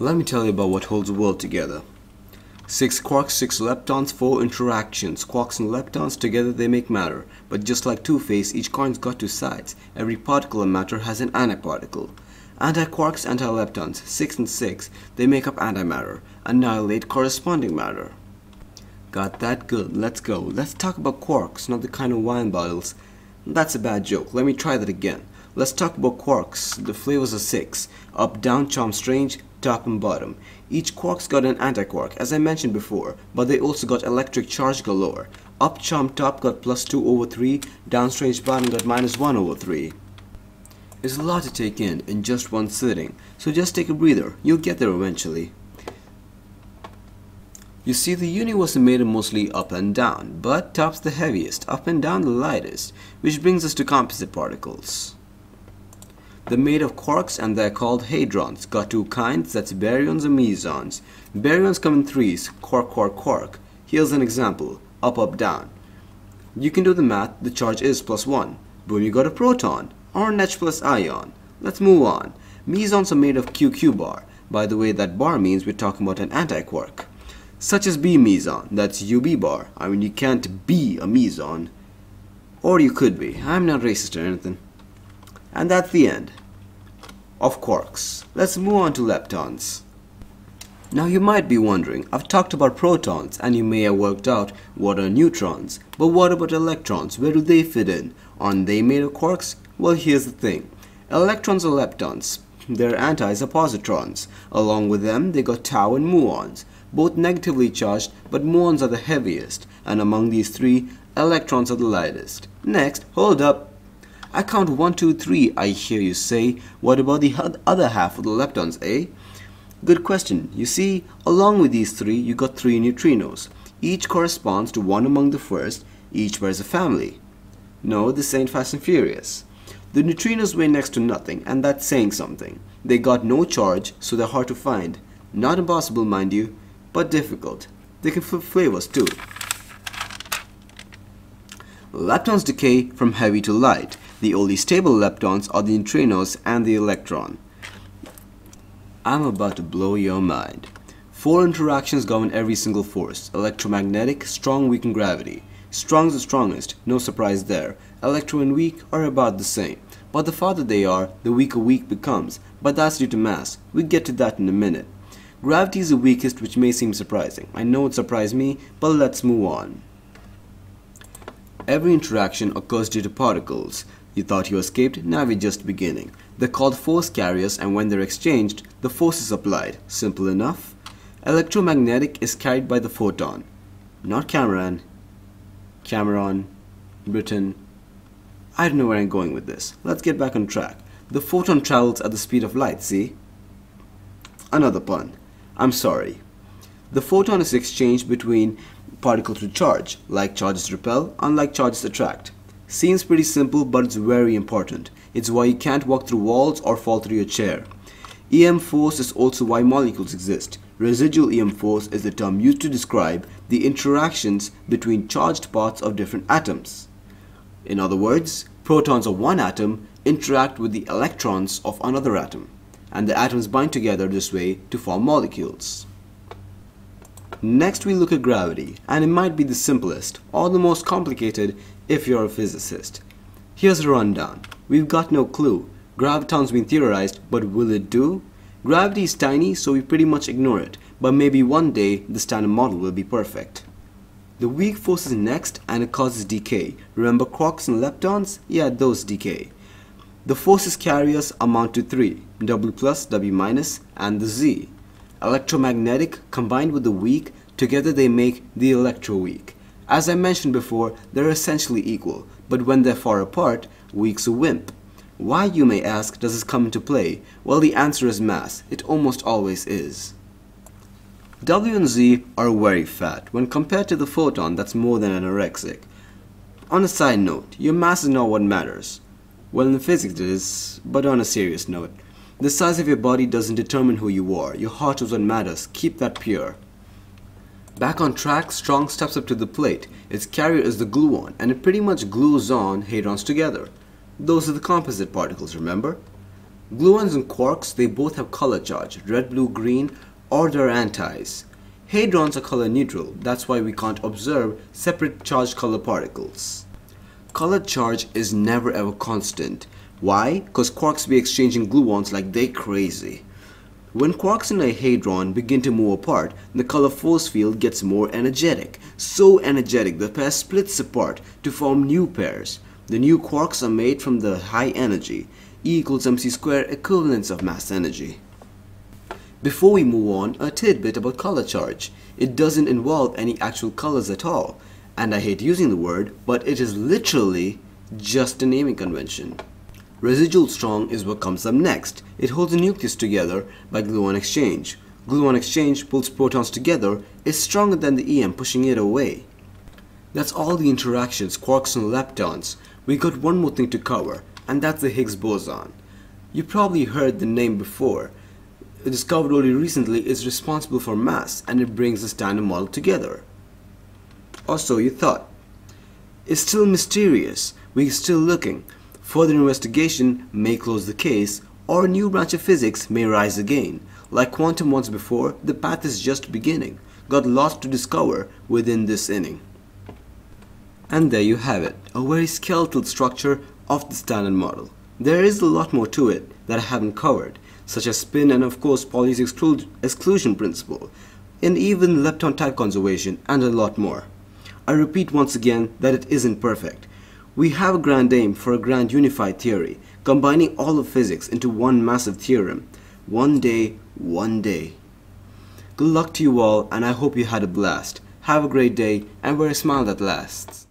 Let me tell you about what holds the world together. 6 quarks, 6 leptons, 4 interactions. Quarks and leptons together they make matter. But just like two-face, each coin's got two sides. Every particle of matter has an antiparticle. Antiquarks, antileptons, 6 and 6, they make up antimatter. Annihilate corresponding matter. Got that? Good. Let's go. Let's talk about quarks, not the kind of wine bottles. That's a bad joke. Let me try that again. Let's talk about quarks. The flavors are 6. Up, down, charm, strange, top and bottom. Each quark's got an antiquark, as I mentioned before, but they also got electric charge galore. Up, charm, top got +2/3, down, strange, bottom got -1/3. It's a lot to take in just one sitting, so just take a breather. You'll get there eventually. You see, the universe is made of mostly up and down, but top's the heaviest, up and down the lightest, which brings us to composite particles. They're made of quarks and they're called hadrons. Got two kinds, that's baryons and mesons. Baryons come in threes, quark, quark, quark. Here's an example, up, up, down. You can do the math, the charge is +1. Boom, you got a proton, or an H plus ion. Let's move on. Mesons are made of QQ bar. By the way, that bar means we're talking about an antiquark. Such as B meson, that's UB bar. I mean, you can't be a meson. Or you could be. I'm not racist or anything. And that's the end of quarks. Let's move on to leptons. Now you might be wondering, I've talked about protons and you may have worked out what are neutrons. But what about electrons? Where do they fit in? Aren't they made of quarks? Well, here's the thing. Electrons are leptons. Their antis are positrons. Along with them, they got tau and muons. Both negatively charged, but muons are the heaviest. And among these three, electrons are the lightest. Next, hold up. I count 1, 2, 3, I hear you say. What about the other half of the leptons, eh? Good question. You see, along with these three, you got 3 neutrinos. Each corresponds to one among the first. Each bears a family. No, this ain't Fast and Furious. The neutrinos weigh next to nothing, and that's saying something. They got no charge, so they're hard to find. Not impossible, mind you, but difficult. They can flip flavors too. Leptons decay from heavy to light. The only stable leptons are the neutrinos and the electron. I'm about to blow your mind. 4 interactions govern every single force. Electromagnetic, strong, weak, and gravity. Strong's the strongest, no surprise there. Electro and weak are about the same. But the farther they are, the weaker weak becomes. But that's due to mass. We'll get to that in a minute. Gravity is the weakest, which may seem surprising. I know it surprised me, but let's move on. Every interaction occurs due to particles. You thought you escaped? Now we're just beginning. They're called force carriers, and when they're exchanged, the force is applied. Simple enough. Electromagnetic is carried by the photon. Not Cameron, Britain. I don't know where I'm going with this. Let's get back on track. The photon travels at the speed of light, see? Another pun. I'm sorry. The photon is exchanged between particles with charge. Like charges repel, unlike charges attract. Seems pretty simple, but it's very important. It's why you can't walk through walls or fall through your chair. EM force is also why molecules exist. Residual EM force is the term used to describe the interactions between charged parts of different atoms. In other words, protons of one atom interact with the electrons of another atom, and the atoms bind together this way to form molecules. Next we look at gravity, and it might be the simplest or the most complicated if you're a physicist. Here's a rundown. We've got no clue. Graviton's been theorized, but will it do? Gravity is tiny, so we pretty much ignore it, but maybe one day the standard model will be perfect. The weak force is next, and it causes decay. Remember quarks and leptons? Yeah, those decay. The forces carriers amount to 3, W plus, W minus, and the Z. Electromagnetic combined with the weak, together they make the electroweak. As I mentioned before, they're essentially equal, but when they're far apart, weak's a wimp. Why, you may ask, does this come into play? Well, the answer is mass. It almost always is. W and Z are very fat when compared to the photon that's more than anorexic. On a side note, your mass is not what matters. Well, in physics it is, but on a serious note, the size of your body doesn't determine who you are. Your heart is what matters. Keep that pure. Back on track, strong steps up to the plate. Its carrier is the gluon, and it pretty much glues on hadrons together. Those are the composite particles, remember? Gluons and quarks, they both have color charge, red, blue, green, or they're antis. Hadrons are color neutral, that's why we can't observe separate charged color particles. Color charge is never ever constant. Why? Because quarks be exchanging gluons like they crazy. When quarks in a hadron begin to move apart, the color force field gets more energetic. So energetic the pair splits apart to form new pairs. The new quarks are made from the high energy, E equals mc square equivalence of mass energy. Before we move on, a tidbit about color charge. It doesn't involve any actual colors at all. And I hate using the word, but it is literally just a naming convention. Residual strong is what comes up next. It holds the nucleus together by gluon exchange. Gluon exchange pulls protons together, is stronger than the EM pushing it away. That's all the interactions, quarks and leptons. We got one more thing to cover, and that's the Higgs boson. You probably heard the name before. Discovered only recently, is responsible for mass, and it brings the Standard Model together. Or so you thought. It's still mysterious. We're still looking. Further investigation may close the case, or a new branch of physics may rise again. Like quantum once before, the path is just beginning. Got lots to discover within this inning. And there you have it, a very skeletal structure of the Standard Model. There is a lot more to it that I haven't covered, such as spin and of course Pauli's exclusion principle, and even lepton type conservation, and a lot more. I repeat once again that it isn't perfect. We have a grand aim for a grand unified theory, combining all of physics into one massive theorem. One day, one day. Good luck to you all, and I hope you had a blast. Have a great day, and wear a smile that lasts.